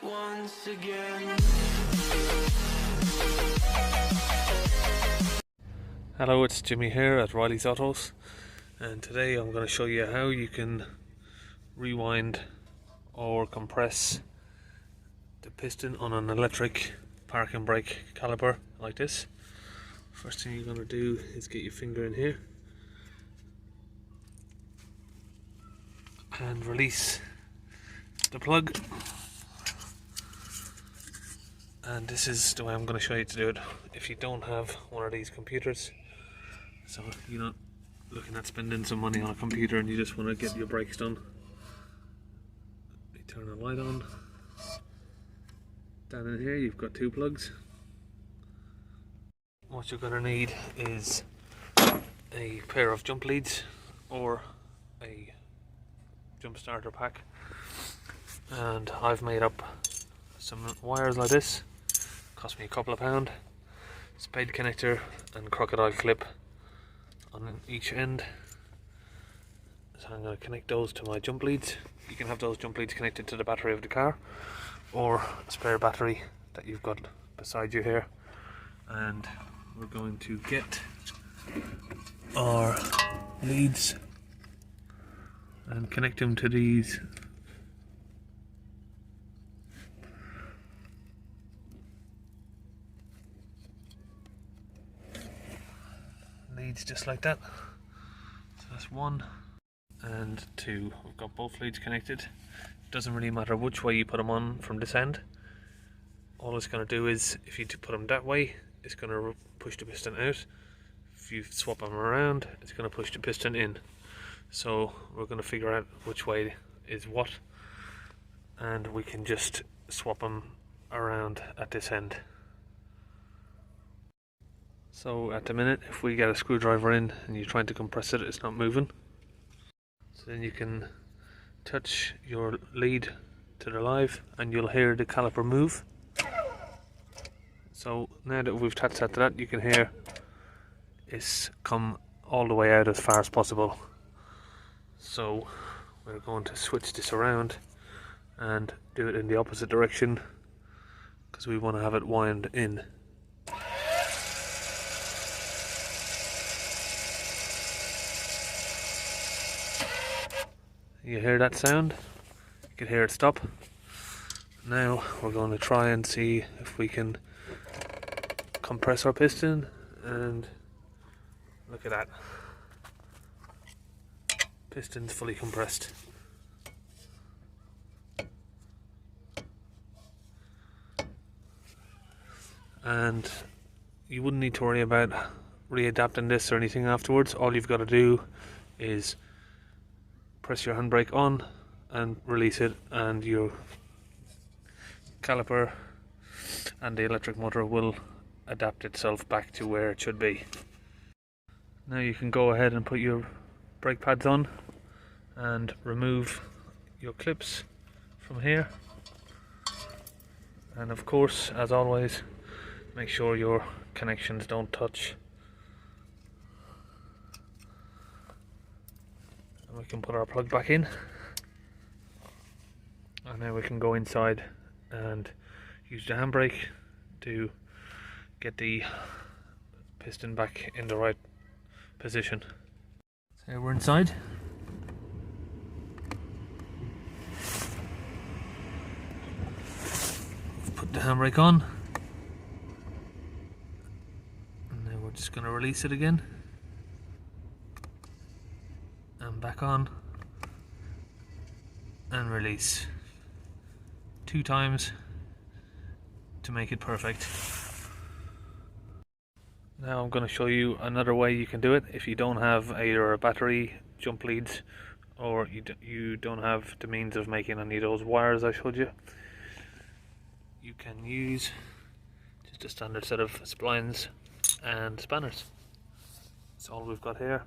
Once again. Hello, it's Jimmy here at Riley's Autos, and today I'm going to show you how you can rewind or compress the piston on an electric park and brake caliper like this. First thing you're going to do is get your finger in here and release the plug, and this is the way I'm going to show you to do it if you don't have one of these computers. So you're not looking at spending some money on a computer and you just want to get your brakes done. You turn the light on. Down in here you've got two plugs. What you're going to need is a pair of jump leads or a jump starter pack, and I've made up some wires like this. Cost me a couple of £2. Spade connector and crocodile clip on each end. So I'm going to connect those to my jump leads. You can have those jump leads connected to the battery of the car or a spare battery that you've got beside you here. And we're going to get our leads and connect them to these leads just like that. So that's 1 and 2. We've got both leads connected. It doesn't really matter which way you put them on from this end. All it's going to do is, if you put them that way, it's going to push the piston out. If you swap them around, it's going to push the piston in. So we're going to figure out which way is what, and we can just swap them around at this end. So at the minute, if we get a screwdriver in and you're trying to compress it, it's not moving. So then you can touch your lead to the live and you'll hear the caliper move. So now that we've attached that to that, you can hear it's come all the way out as far as possible. So we're going to switch this around and do it in the opposite direction because we want to have it wind in. You hear that sound? You can hear it stop. Now we're going to try and see if we can compress our piston, and look at that. Piston's fully compressed. And you wouldn't need to worry about readapting this or anything afterwards. All you've got to do is press your handbrake on and release it, and your caliper and the electric motor will adapt itself back to where it should be. Now you can go ahead and put your brake pads on and remove your clips from here, and of course, as always, make sure your connections don't touch. And we can put our plug back in, and now we can go inside and use the handbrake to get the piston back in the right position. So we're inside. Put the handbrake on, and then we're just going to release it again, and back on, and release 2 times to make it perfect. Now I'm going to show you another way you can do it if you don't have either a battery, jump leads, or you don't have the means of making any of those wires I showed you. You can use just a standard set of splines and spanners. That's all we've got here,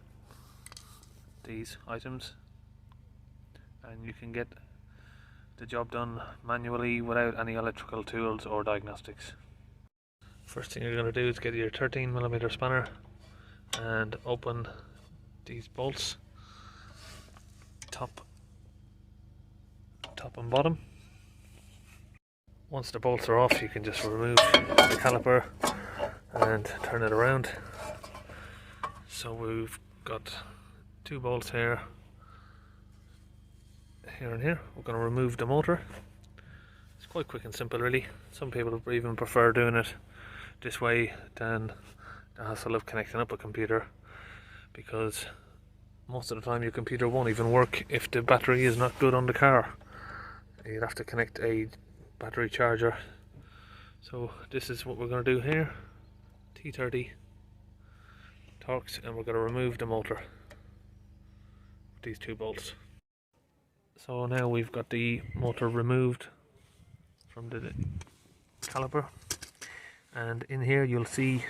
these items, and you can get the job done manually without any electrical tools or diagnostics. First thing you're going to do is get your 13mm spanner and open these bolts, top and bottom. once the bolts are off, you can just remove the caliper and turn it around. So we've got 2 bolts here and here. We're going to remove the motor. It's quite quick and simple really. Some people even prefer doing it this way than the hassle of connecting up a computer, because most of the time your computer won't even work if the battery is not good on the car. You'd have to connect a battery charger. So this is what we're going to do here. T30 Torx, and we're going to remove the motor with these 2 bolts. So now we've got the motor removed from the caliper, and in here you'll see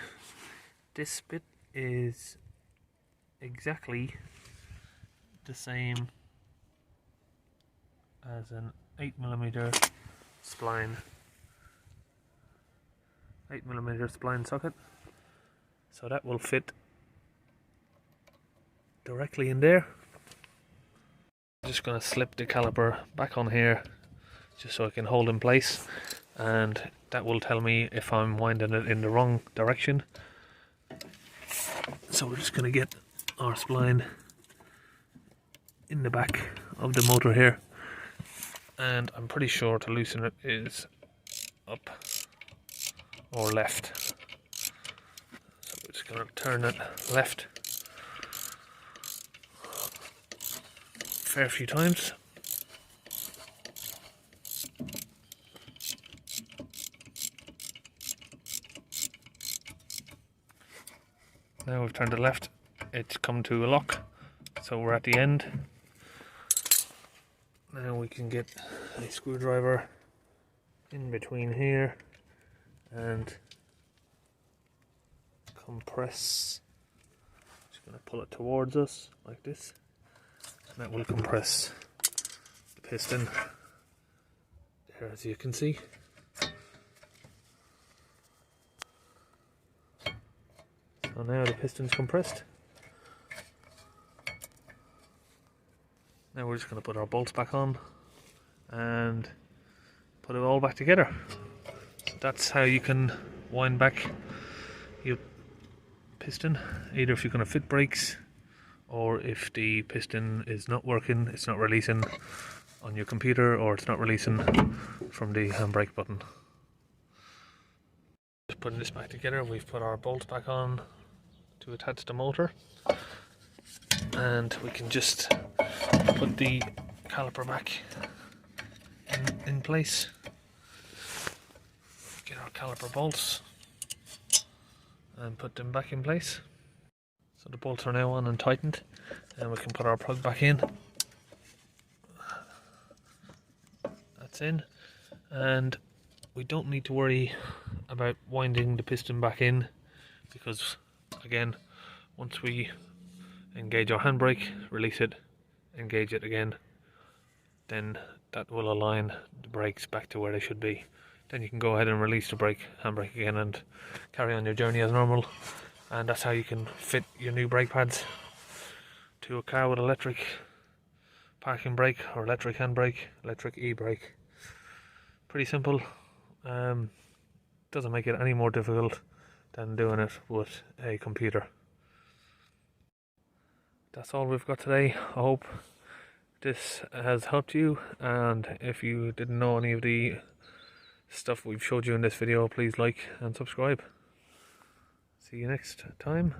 this bit is exactly the same as an 8mm spline, 8mm spline socket, so that will fit directly in there. I'm just going to slip the caliper back on here just so I can hold in place, and that will tell me if I'm winding it in the wrong direction. So we're just going to get our spline in the back of the motor here, and I'm pretty sure to loosen it is up or left. So we're just going to turn it left a fair few times. Now we've turned it left, it's come to a lock, so we're at the end. Now we can get a screwdriver in between here and compress. Just going to pull it towards us like this, and that will compress the piston there, as you can see. So now the piston's compressed. Now we're just going to put our bolts back on and put it all back together. So that's how you can wind back your piston, either if you're going to fit brakes, or if the piston is not working, it's not releasing on your computer, or it's not releasing from the handbrake button. Just putting this back together, we've put our bolts back on to attach the motor, and we can just put the caliper back in place. Get our caliper bolts and put them back in place. So the bolts are now on and tightened, and we can put our plug back in. That's in, and we don't need to worry about winding the piston back in, because again, once we engage our handbrake, release it, engage it again, then that will align the brakes back to where they should be. Then you can go ahead and release the handbrake again and carry on your journey as normal. And that's how you can fit your new brake pads to a car with electric parking brake or electric handbrake, electric e-brake. Pretty simple. Doesn't make it any more difficult than doing it with a computer. That's all we've got today. I hope this has helped you, and if you didn't know any of the stuff we've showed you in this video, please like and subscribe. See you next time.